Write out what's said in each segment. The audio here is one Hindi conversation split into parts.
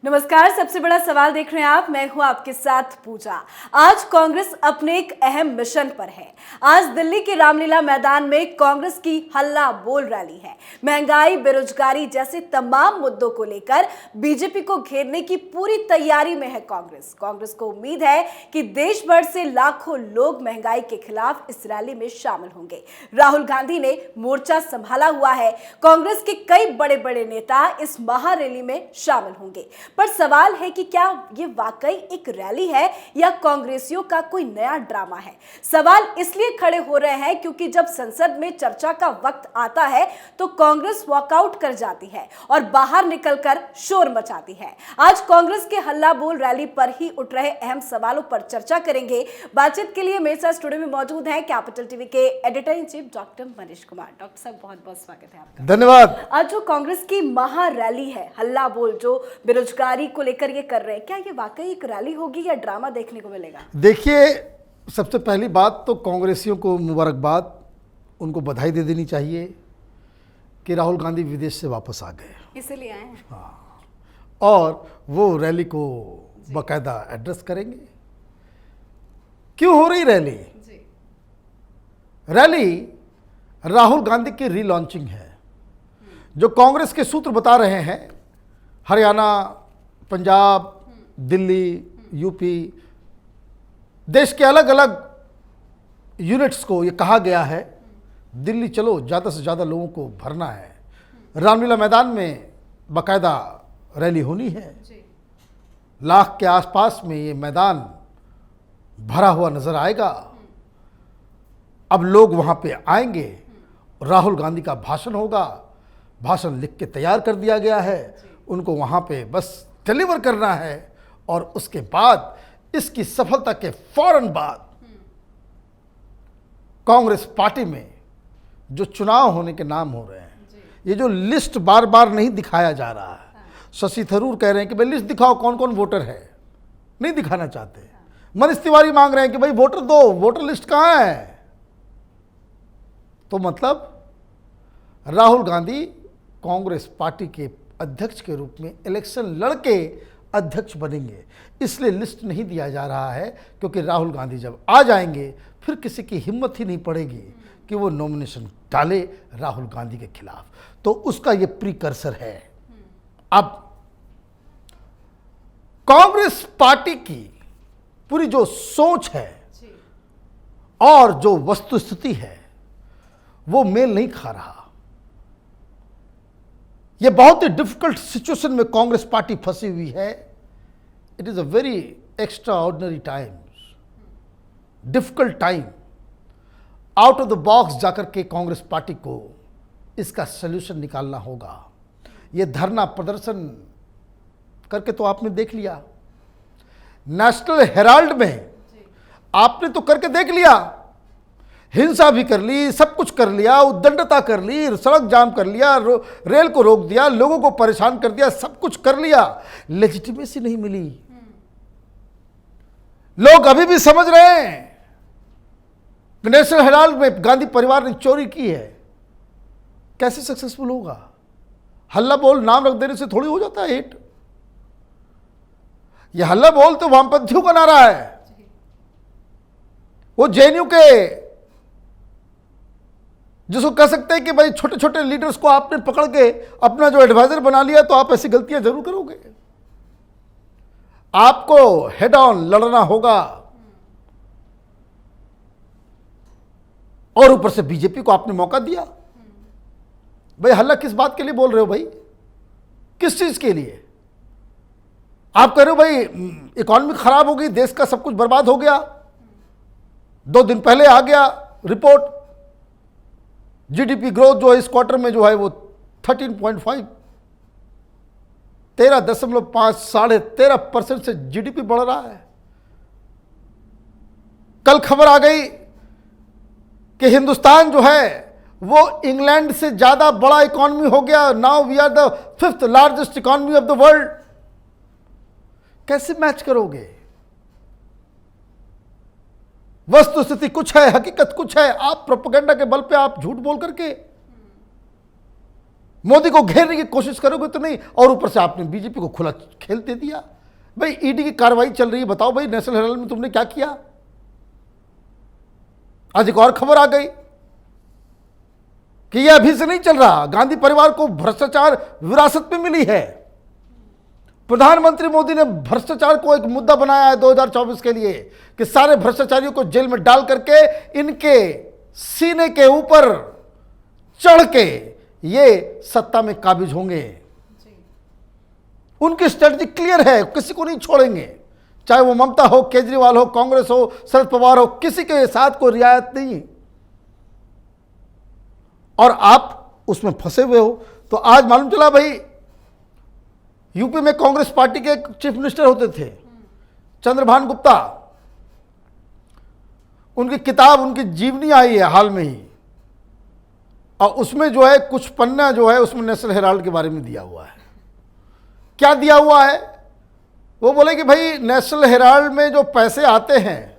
नमस्कार। सबसे बड़ा सवाल देख रहे हैं आप, मैं हूं आपके साथ पूजा। आज कांग्रेस अपने एक अहम मिशन पर है। आज दिल्ली के रामलीला मैदान में कांग्रेस की हल्ला बोल रैली है। महंगाई, बेरोजगारी जैसे तमाम मुद्दों को लेकर बीजेपी को घेरने की पूरी तैयारी में है कांग्रेस को उम्मीद है कि देश भर से लाखों लोग महंगाई के खिलाफ इस रैली में शामिल होंगे। राहुल गांधी ने मोर्चा संभाला हुआ है। कांग्रेस के कई बड़े बड़े नेता इस महारैली में शामिल होंगे। पर सवाल है कि क्या ये वाकई एक रैली है या कांग्रेसियों का कोई नया ड्रामा है। सवाल इसलिए खड़े हो रहे हैं क्योंकि जब संसद में चर्चा का वक्त आता है तो कांग्रेस वॉकआउट कर जाती है और बाहर निकलकर शोर मचाती है। आज कांग्रेस के हल्ला बोल रैली पर ही उठ रहे अहम सवालों पर चर्चा करेंगे। बातचीत के लिए मेरे साथ स्टूडियो में मौजूद हैं कैपिटल टीवी के editor in chief doctor Manish Kumar. Doctor साहब, बहुत बहुत स्वागत है आपका। धन्यवाद। आज जो कांग्रेस की महारैली है, हल्ला बोल, जो बेरोजगारी को लेकर ये कर रहे हैं, क्या ये वाकई एक रैली होगी या ड्रामा देखने को मिलेगा? देखिए, सबसे पहली बात तो कांग्रेसियों को मुबारकबाद, उनको बधाई दे देनी चाहिए कि राहुल गांधी विदेश से वापस आ गए, इसीलिए आए हैं। हाँ, और वो रैली को बाकायदा एड्रेस करेंगे। क्यों हो रही रैली? रैली राहुल गांधी की रीलॉन्चिंग है। जो कांग्रेस के सूत्र बता रहे हैं, हरियाणा, पंजाब, दिल्ली, यूपी, देश के अलग अलग यूनिट्स को ये कहा गया है, दिल्ली चलो, ज़्यादा से ज़्यादा लोगों को भरना है। रामलीला मैदान में बाकायदा रैली होनी है। लाख के आसपास में ये मैदान भरा हुआ नज़र आएगा। अब लोग वहाँ पे आएंगे, राहुल गांधी का भाषण होगा। भाषण लिख के तैयार कर दिया गया है, उनको वहाँ पे बस डिलीवर करना है। और उसके बाद, इसकी सफलता के फौरन बाद, कांग्रेस पार्टी में जो चुनाव होने के नाम हो रहे हैं, ये जो लिस्ट बार बार नहीं दिखाया जा रहा है। शशि थरूर कह रहे हैं कि भाई लिस्ट दिखाओ, कौन कौन वोटर है, नहीं दिखाना चाहते। मनीष तिवारी मांग रहे हैं कि भाई वोटर दो, वोटर लिस्ट कहाँ है। तो मतलब राहुल गांधी कांग्रेस पार्टी के अध्यक्ष के रूप में इलेक्शन लड़के अध्यक्ष बनेंगे, इसलिए लिस्ट नहीं दिया जा रहा है। क्योंकि राहुल गांधी जब आ जाएंगे, फिर किसी की हिम्मत ही नहीं पड़ेगी कि वो नॉमिनेशन डाले राहुल गांधी के खिलाफ। तो उसका ये प्रीकर्सर है। अब कांग्रेस पार्टी की पूरी जो सोच है और जो वस्तुस्थिति है, वो मेल नहीं खा रहा। ये बहुत ही डिफिकल्ट सिचुएशन में कांग्रेस पार्टी फंसी हुई है। It is a very extra ordinary times, difficult time. Out of the box जाकर के कांग्रेस पार्टी को इसका सलूशन निकालना होगा। ये धरना प्रदर्शन करके तो आपने देख लिया, नेशनल हेराल्ड में आपने तो करके देख लिया, हिंसा भी कर ली, सब कुछ कर लिया, उद्दंडता कर ली, सड़क जाम कर लिया, रेल को रोक दिया, लोगों को परेशान कर दिया, सब कुछ कर लिया, लेजिटिमेसी नहीं मिली। लोग अभी भी समझ रहे हैं कि नेशनल हेराल्ड में गांधी परिवार ने चोरी की है। कैसे सक्सेसफुल होगा? हल्ला बोल नाम रख देने से थोड़ी हो जाता है हिट। यह हल्ला बोल तो वामपंथियों का नारा है। वो जेएनयू के, जिसको कह सकते हैं कि भाई छोटे छोटे लीडर्स को आपने पकड़ के अपना जो एडवाइजर बना लिया, तो आप ऐसी गलतियां जरूर करोगे। आपको हेड ऑन लड़ना होगा। और ऊपर से बीजेपी को आपने मौका दिया। भाई हल्ला किस बात के लिए बोल रहे हो? भाई किस चीज के लिए? आप कह रहे हो भाई इकॉनमी खराब हो गई, देश का सब कुछ बर्बाद हो गया। 2 दिन पहले आ गया रिपोर्ट, जीडीपी ग्रोथ जो है इस क्वार्टर में जो है वो 13.5, 13.5, 13.5% से जीडीपी बढ़ रहा है। कल खबर आ गई कि हिंदुस्तान जो है वो इंग्लैंड से ज्यादा बड़ा इकॉनमी हो गया। Now we are the 5th largest economy of the world. कैसे मैच करोगे? वस्तुस्थिति कुछ है, हकीकत कुछ है। आप प्रोपेगेंडा के बल पे आप झूठ बोल करके मोदी को घेरने की कोशिश करोगे तो नहीं, और ऊपर से आपने बीजेपी को खुला खेल दे दिया। भाई ईडी की कार्रवाई चल रही है, बताओ भाई नेशनल हेराल्ड में तुमने क्या किया। आज एक और खबर आ गई कि यह अभी से नहीं चल रहा, गांधी परिवार को भ्रष्टाचार विरासत में मिली है। प्रधानमंत्री मोदी ने भ्रष्टाचार को एक मुद्दा बनाया है 2024 के लिए कि सारे भ्रष्टाचारियों को जेल में डाल करके इनके सीने के ऊपर चढ़ के ये सत्ता में काबिज होंगे। उनकी स्ट्रेटजी क्लियर है, किसी को नहीं छोड़ेंगे, चाहे वो ममता हो, केजरीवाल हो, कांग्रेस हो, शरद पवार हो, किसी के साथ कोई रियायत नहीं। और आप उसमें फंसे हुए हो। तो आज मालूम चला भाई, यूपी में कांग्रेस पार्टी के एक चीफ मिनिस्टर होते थे चंद्रभान गुप्ता, उनकी किताब, उनकी जीवनी आई है हाल में ही, और उसमें जो है कुछ पन्ना जो है उसमें नेशनल हेराल्ड के बारे में दिया हुआ है। क्या दिया हुआ है? वो बोले कि भाई नेशनल हेराल्ड में जो पैसे आते हैं,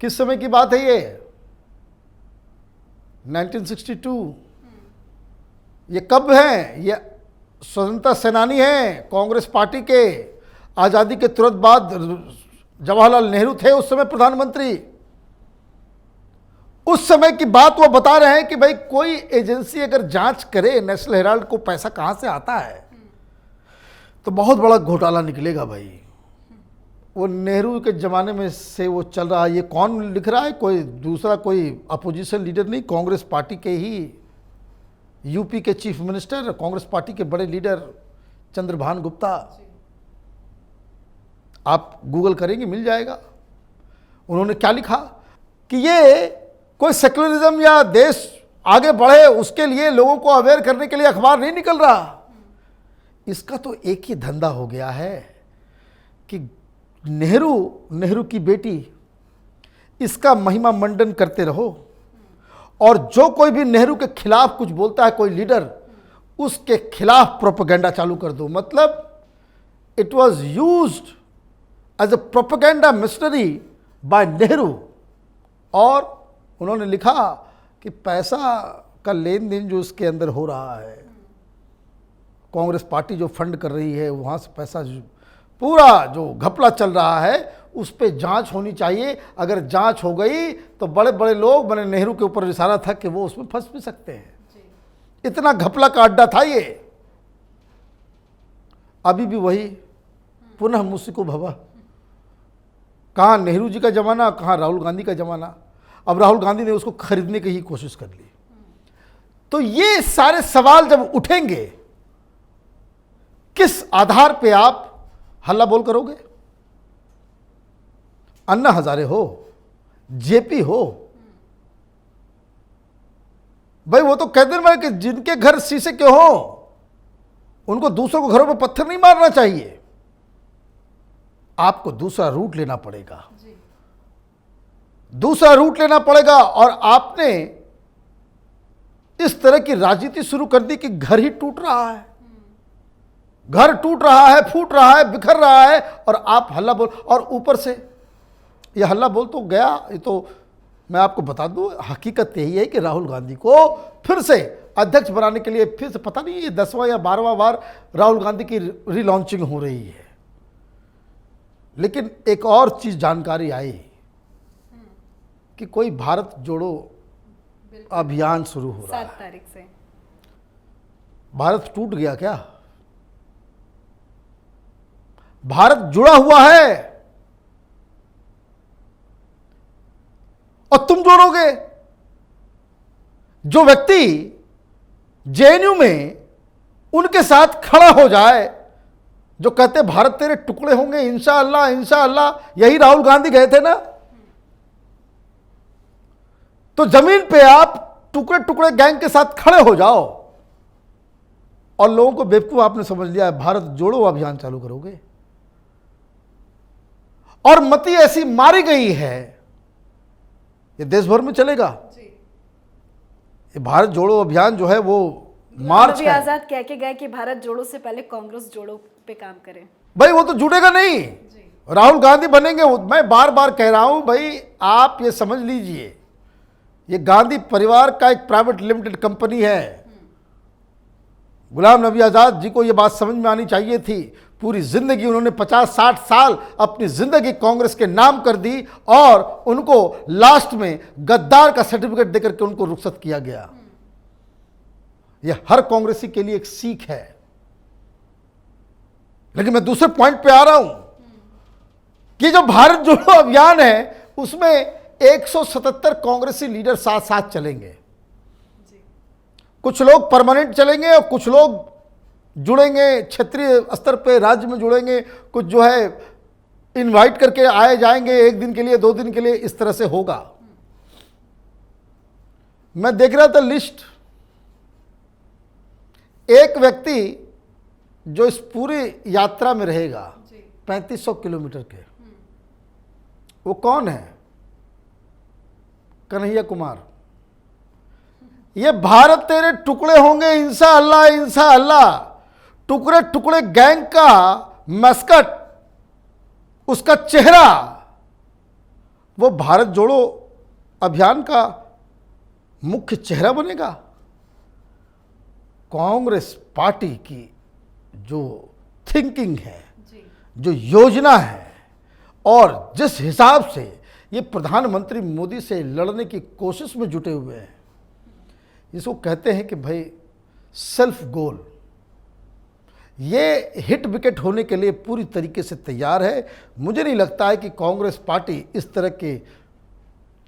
किस समय की बात है ये? 1962। ये कब है? ये स्वतंत्रता सेनानी हैं कांग्रेस पार्टी के। आज़ादी के तुरंत बाद जवाहरलाल नेहरू थे उस समय प्रधानमंत्री। उस समय की बात वो बता रहे हैं कि भाई कोई एजेंसी अगर जांच करे नेशनल हेराल्ड को पैसा कहां से आता है तो बहुत बड़ा घोटाला निकलेगा भाई। वो नेहरू के ज़माने में से वो चल रहा है। ये कौन लिख रहा है? कोई दूसरा, कोई अपोजिशन लीडर नहीं, कांग्रेस पार्टी के ही यूपी के चीफ मिनिस्टर, कांग्रेस पार्टी के बड़े लीडर चंद्रभान गुप्ता। आप गूगल करेंगे मिल जाएगा। उन्होंने क्या लिखा कि ये कोई सेक्युलरिज्म या देश आगे बढ़े उसके लिए लोगों को अवेयर करने के लिए अखबार नहीं निकल रहा। इसका तो एक ही धंधा हो गया है कि नेहरू की बेटी, इसका महिमा मंडन करते रहो, और जो कोई भी नेहरू के खिलाफ कुछ बोलता है कोई लीडर, उसके खिलाफ प्रोपेगेंडा चालू कर दो। मतलब it was used as a propaganda missionary by Nehru. और उन्होंने लिखा कि पैसा का लेन देन जो उसके अंदर हो रहा है, कांग्रेस पार्टी जो फंड कर रही है, वहाँ से पैसा पूरा जो घपला चल रहा है उस पर जांच होनी चाहिए। अगर जांच हो गई तो बड़े बड़े लोग, मैंने नेहरू के ऊपर इशारा था कि वो उसमें फंस भी सकते हैं। इतना घपला का अड्डा था ये। अभी भी वही पुनः मुसीको भवा। कहाँ नेहरू जी का ज़माना, कहाँ राहुल गांधी का ज़माना। अब राहुल गांधी ने उसको खरीदने की ही कोशिश कर ली। तो ये सारे सवाल जब उठेंगे, किस आधार पे आप हल्ला बोल करोगे? अन्ना हजारे हो, जेपी हो, भाई वो तो कहते हैं कि जिनके घर शीशे के हो उनको दूसरों को घरों में पत्थर नहीं मारना चाहिए। आपको दूसरा रूट लेना पड़ेगा, दूसरा रूट लेना पड़ेगा। और आपने इस तरह की राजनीति शुरू कर दी कि घर ही टूट रहा है, घर टूट रहा है, फूट रहा है, बिखर रहा है, और आप हल्ला बोल। और ऊपर से यह हल्ला बोल तो गया। ये तो मैं आपको बता दूं, हकीकत यही है कि राहुल गांधी को फिर से अध्यक्ष बनाने के लिए फिर से पता नहीं ये 10वां या 12वां बार राहुल गांधी की रीलॉन्चिंग हो रही है। लेकिन एक और चीज जानकारी आई कि कोई भारत जोड़ो अभियान शुरू हो रहा है। 7 तारीख से भारत टूट गया क्या? भारत जुड़ा हुआ है और तुम जोड़ोगे। जो व्यक्ति जेएनयू में उनके साथ खड़ा हो जाए, जो कहते भारत तेरे टुकड़े होंगे इंशाअल्लाह इंशाअल्लाह, यही राहुल गांधी गए थे ना। तो जमीन पे आप टुकड़े टुकड़े गैंग के साथ खड़े हो जाओ और लोगों को बेवकूफ आपने समझ लिया है, भारत जोड़ो अभियान चालू करोगे। और मती ऐसी मारी गई है, ये देश भर में चलेगा। ये भारत जोड़ो अभियान जो है वो मार्च है। आजाद कह के गए कि भारत जोड़ो से पहले कांग्रेस जोड़ो पे काम करें। भाई वो तो जुड़ेगा नहीं, राहुल गांधी बनेंगे। मैं बार बार कह रहा हूं भाई, आप ये समझ लीजिए, ये गांधी परिवार का एक प्राइवेट लिमिटेड कंपनी है। गुलाम नबी आज़ाद जी को ये बात समझ में आनी चाहिए थी। पूरी जिंदगी उन्होंने 50-60 साल अपनी जिंदगी कांग्रेस के नाम कर दी और उनको लास्ट में गद्दार का सर्टिफिकेट देकर के उनको रुखसत किया गया। यह हर कांग्रेसी के लिए एक सीख है। लेकिन मैं दूसरे पॉइंट पे आ रहा हूं कि जो भारत जोड़ो अभियान है उसमें 177 कांग्रेसी लीडर साथ साथ चलेंगे। कुछ लोग परमानेंट चलेंगे और कुछ लोग जुड़ेंगे क्षेत्रीय स्तर पे, राज्य में जुड़ेंगे, कुछ जो है इनवाइट करके आए जाएंगे 1 दिन के लिए, 2 दिन के लिए, इस तरह से होगा। मैं देख रहा था लिस्ट, एक व्यक्ति जो इस पूरी यात्रा में रहेगा 3500 किलोमीटर के, वो कौन है? कन्हैया कुमार। ये भारत तेरे टुकड़े होंगे इंशाअल्लाह, इंशाअल्लाह। टुकड़े टुकड़े गैंग का मस्कट, उसका चेहरा, वो भारत जोड़ो अभियान का मुख्य चेहरा बनेगा। कांग्रेस पार्टी की जो थिंकिंग है, जो योजना है और जिस हिसाब से ये प्रधानमंत्री मोदी से लड़ने की कोशिश में जुटे हुए हैं, इसको कहते हैं कि भाई सेल्फ गोल। ये हिट विकेट होने के लिए पूरी तरीके से तैयार है। मुझे नहीं लगता है कि कांग्रेस पार्टी इस तरह के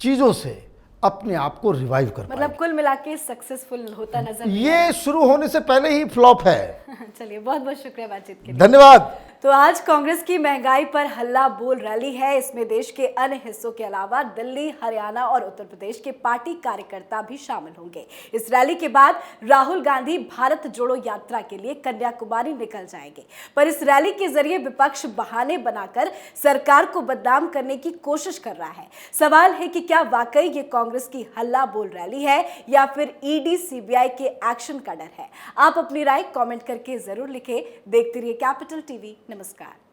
चीज़ों से अपने आप को रिवाइव कर पाएगी। मतलब कुल मिला के सक्सेसफुल होता नजर नहीं ये शुरू होने से पहले ही फ्लॉप है। चलिए, बहुत बहुत शुक्रिया बातचीत के लिए। धन्यवाद। तो आज कांग्रेस की महंगाई पर हल्ला बोल रैली है। इसमें देश के अन्य हिस्सों के अलावा दिल्ली, हरियाणा और उत्तर प्रदेश के पार्टी कार्यकर्ता भी शामिल होंगे। इस रैली के बाद राहुल गांधी भारत जोड़ो यात्रा के लिए कन्याकुमारी निकल जाएंगे। पर इस रैली के जरिए विपक्ष बहाने बनाकर सरकार को बदनाम करने की कोशिश कर रहा है। सवाल है कि क्या वाकई ये कांग्रेस की हल्ला बोल रैली है या फिर ईडी, सीबीआई के एक्शन का डर है? आप अपनी राय कमेंट करके जरूर लिखें। देखते रहिए कैपिटल टीवी। नमस्कार।